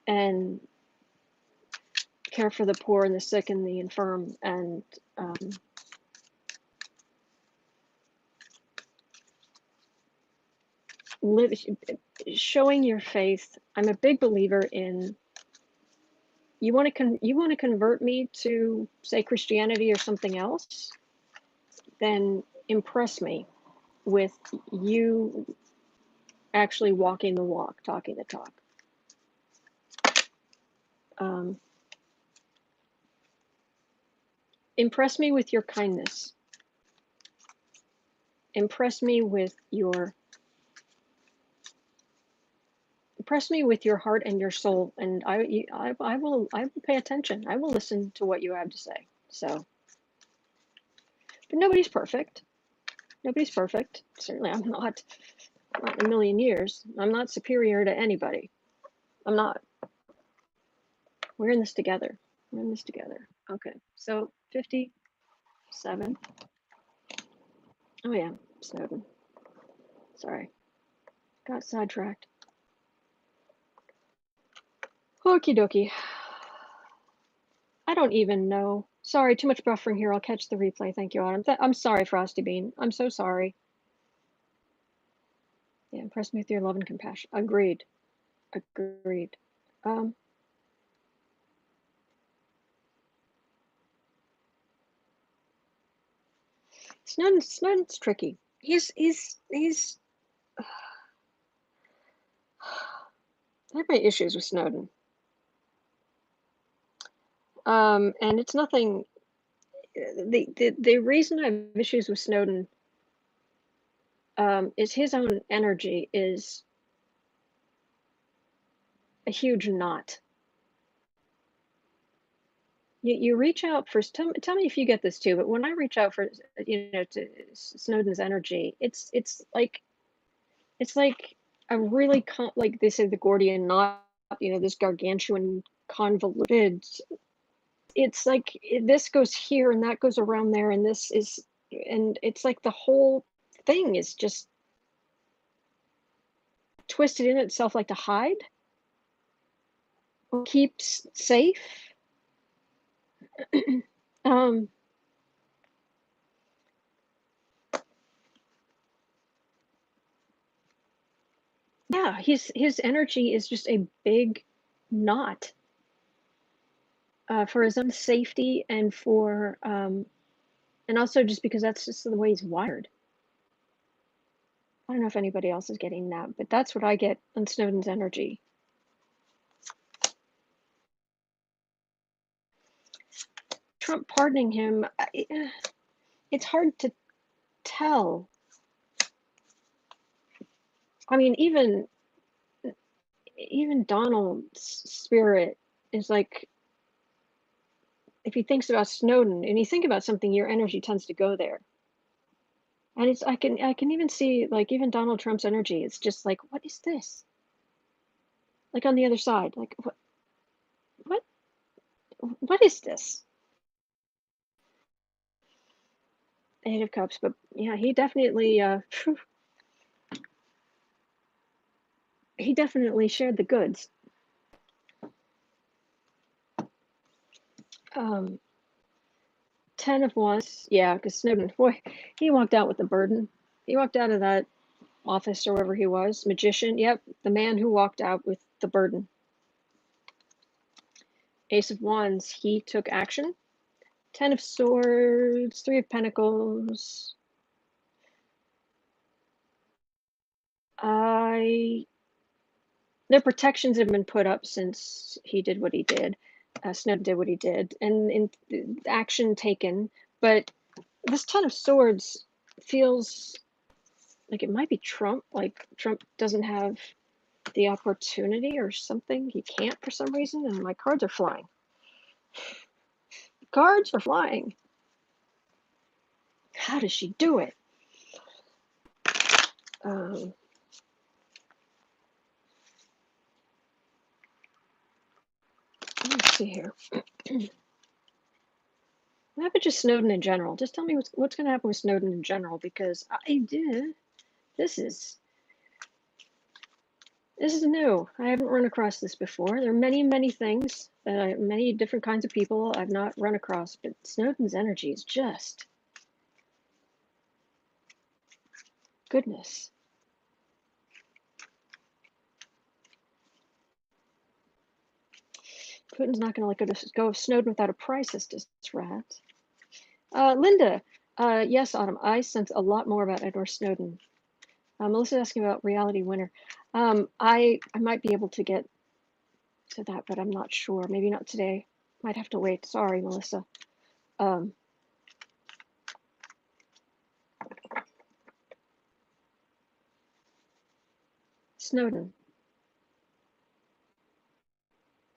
and care for the poor and the sick and the infirm, and showing your faith. I'm a big believer in, you want to convert me to, say, Christianity or something else, then impress me with you actually walking the walk, talking the talk. Impress me with your kindness. Impress me with your heart and your soul, and I will pay attention. I will listen to what you have to say. So, but nobody's perfect. Certainly, I'm not in a million years. I'm not superior to anybody. I'm not. We're in this together. Okay, so 57. Oh yeah, Snowden. Sorry, got sidetracked. Okie dokie. I don't even know. Sorry, too much buffering here. I'll catch the replay. Thank you, Autumn. I'm sorry, Frosty Bean. I'm so sorry. Yeah, impress me with your love and compassion. Agreed. Snowden's tricky. He's I have my issues with Snowden. And it's nothing. The reason I have issues with Snowden is his own energy is a huge knot. You reach out for tell me if you get this too, but when I reach out for to Snowden's energy, it's like a really like they say the Gordian knot, this gargantuan convoluted. It's like this goes here and that goes around there, and this is, and it's like the whole thing is just twisted in itself, like to hide or keeps safe. um, yeah, his energy is just a big knot for his own safety and for and also just because that's just the way he's wired. I don't know if anybody else is getting that, but that's what I get on Snowden's energy. Trump pardoning him, it's hard to tell. I mean, even Donald's spirit is like, if he thinks about Snowden and you think about something, your energy tends to go there. And it's I can even see, like, even Donald Trump's energy. It's just like, what is this? Like on the other side, like what what is this? Eight of Cups, but yeah, he definitely shared the goods. Um, 10 of Wands, yeah, because Snowden, boy, he walked out with the burden. He walked out of that office or wherever he was, magician. Yep, the man who walked out with the burden. Ace of Wands, he took action. 10 of Swords, 3 of Pentacles. Their protections have been put up since he did what he did. Snowden did what he did, and in action taken. But this 10 of Swords feels like it might be Trump. Like Trump doesn't have the opportunity or something. He can't for some reason, and my cards are flying. Cards are flying. How does she do it? Let's see here. What happened to Snowden in general? Just tell me what's going to happen with Snowden in general, because I did. This is new. I haven't run across this before. There are many things, many different kinds of people I've not run across, but Snowden's energy is just goodness. Putin's not going to let go of Snowden without a price, says this rat. Linda, yes, Autumn, I sense a lot more about Edward Snowden. Melissa's asking about Reality Winner. I might be able to get to that, but I'm not sure. Maybe not today. Might have to wait. Sorry, Melissa. Snowden.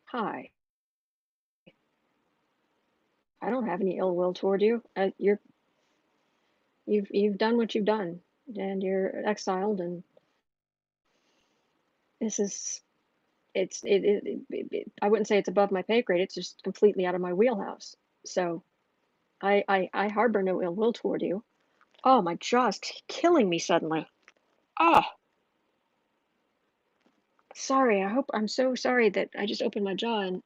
Hi. I don't have any ill will toward you. You've done what you've done, and you're exiled, and this is I wouldn't say it's above my pay grade. It's just completely out of my wheelhouse. So I harbor no ill will toward you. Oh, my jaw's killing me suddenly. Oh, sorry. I'm so sorry that I just opened my jaw, and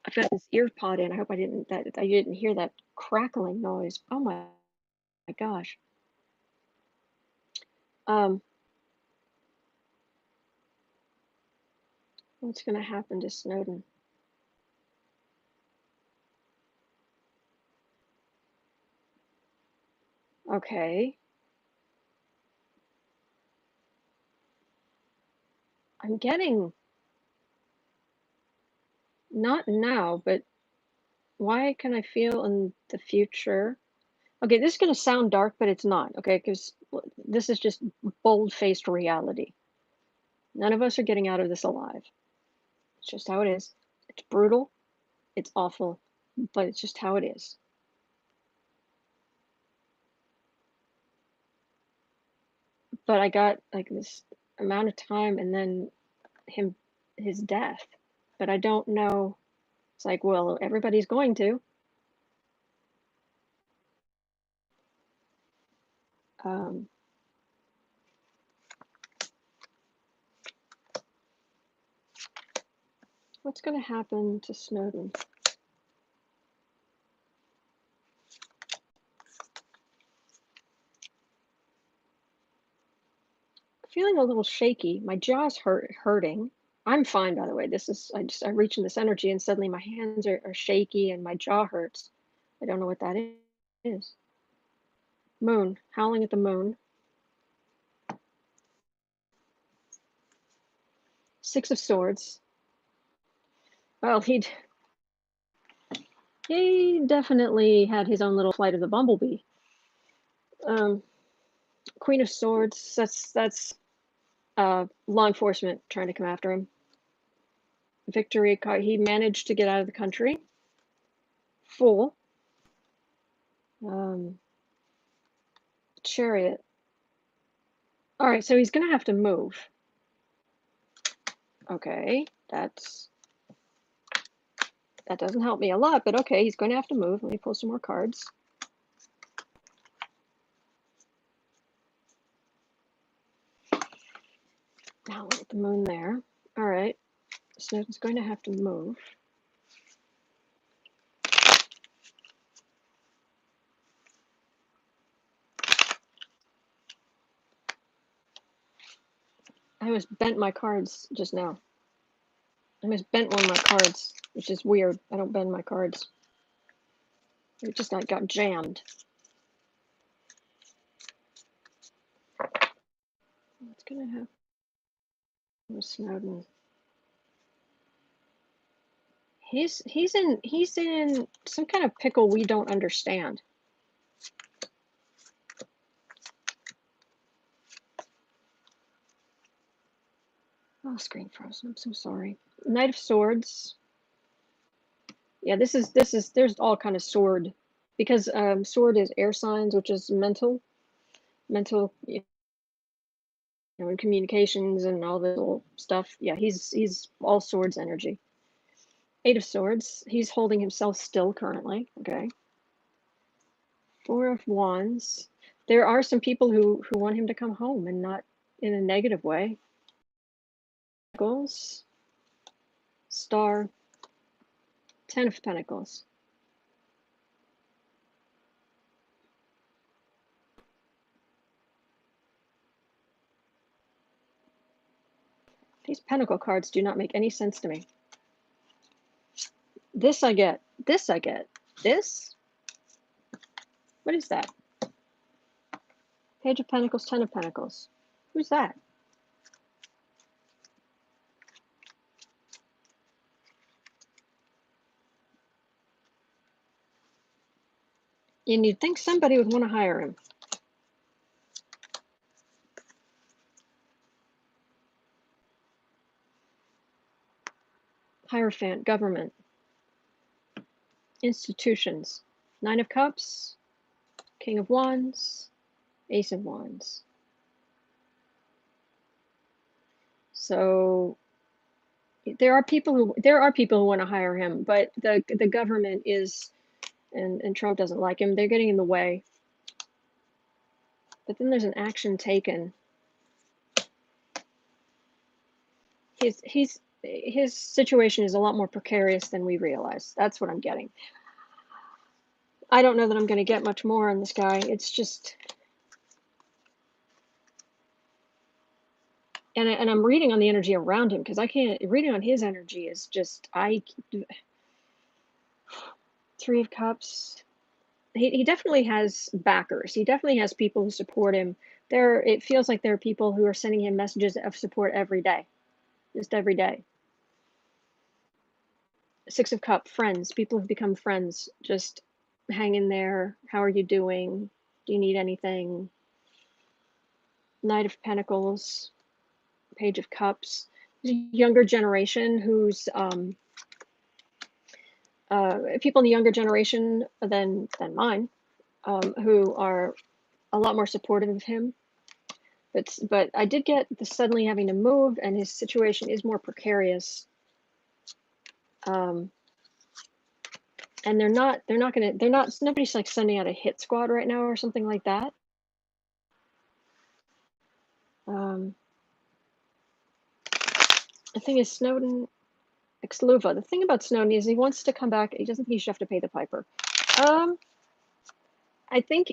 I've got this ear pod in. I hope I didn't hear that crackling noise. Oh my gosh. What's going to happen to Snowden? Okay. I'm getting, not now, but why can I feel in the future? Okay, this is going to sound dark, but it's not. Okay, because this is just bold-faced reality. None of us are getting out of this alive. It's just how it is. It's brutal. It's awful, but it's just how it is. But I got like this amount of time and then him, his death. But I don't know. It's like, well, everybody's going to. Um, what's going to happen to Snowden? Feeling a little shaky. My jaw's hurting. I'm fine, by the way. This is, I reach in this energy and suddenly my hands are shaky and my jaw hurts. I don't know what that is. Moon, howling at the moon. Six of Swords. Well, he definitely had his own little flight of the bumblebee. Queen of Swords. That's law enforcement trying to come after him. Victory card. He managed to get out of the country. Fool. Chariot. All right, so he's gonna have to move. Okay, that doesn't help me a lot, but okay, he's going to have to move. Let me pull some more cards. Now look at the moon there. All right, so it's going to have to move. I almost bent my cards just now. I almost bent one of my cards, which is weird. I don't bend my cards. It just got jammed. What's gonna happen with Snowden? He's in some kind of pickle we don't understand. Oh, screen frozen. I'm so sorry. Knight of Swords. Yeah, this is there's all kind of sword, because sword is air signs, which is mental, you and communications and all this little stuff. Yeah, he's all swords energy. Eight of Swords. He's holding himself still currently. Okay. Four of Wands. There are some people who want him to come home, and not in a negative way. Pentacles. Star. Ten of Pentacles. These Pentacle cards do not make any sense to me. This I get. This I get. This? What is that? Page of Pentacles, Ten of Pentacles. Who's that? And you'd think somebody would want to hire him. Hierophant, government, institutions. Nine of Cups, King of Wands, Ace of Wands. So there are people who want to hire him, but the government is, and Trump doesn't like him. They're getting in the way. But then there's an action taken. His situation is a lot more precarious than we realize. That's what I'm getting. I don't know that I'm going to get much more on this guy. It's just, and I'm reading on the energy around him, because I can't, reading on his energy is just, Three of Cups. he definitely has backers. He definitely has people who support him. It feels like there are people who are sending him messages of support every day, just every day. Six of Cup, friends, people who've become friends, just hang in there. How are you doing? Do you need anything? Knight of Pentacles, Page of Cups. There's a younger generation who's people in the younger generation than mine, who are a lot more supportive of him. But I did get the suddenly having to move, and his situation is more precarious. And nobody's like sending out a hit squad right now or something like that. The thing is, Snowden, Exluva. The thing about Snowden is he wants to come back. He doesn't think he should have to pay the piper. I think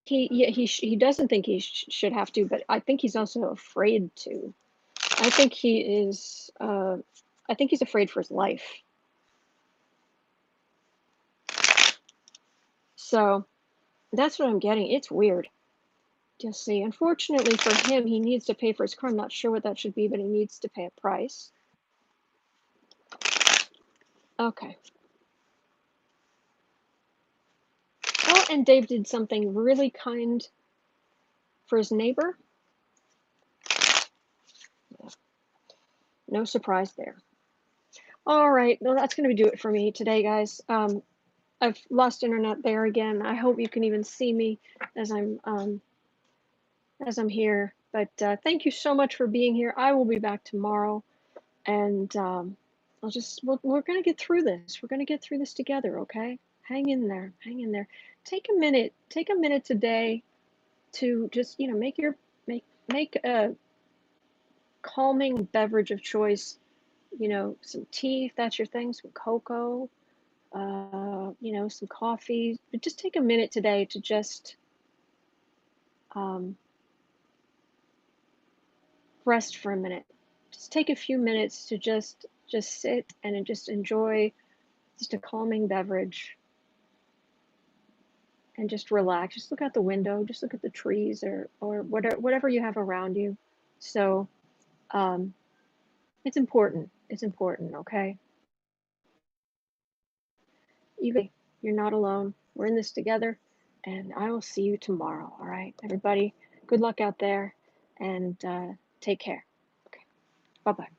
he doesn't think he should have to, but I think he's also afraid to. I think he is. I think he's afraid for his life. So that's what I'm getting. It's weird. Just see. Unfortunately for him, he needs to pay for his crime. Not sure what that should be, but he needs to pay a price. Okay. Oh, and Dave did something really kind for his neighbor. Yeah. No surprise there. All right. Well, that's going to do it for me today, guys. I've lost internet there again. I hope you can even see me as I'm here. But thank you so much for being here. I will be back tomorrow, and we're gonna get through this. We're gonna get through this together, okay? Hang in there. Hang in there. Take a minute. Take a minute today to just make a calming beverage of choice. Some tea if that's your thing, some cocoa, some coffee. But just take a minute today to just rest for a minute. Just take a few minutes to just sit and just enjoy just a calming beverage and just relax. Just look out the window, just look at the trees or whatever you have around you. So it's important. It's important, okay? Even you're not alone. We're in this together, and I will see you tomorrow. All right, everybody. Good luck out there, and take care. Okay. Bye bye.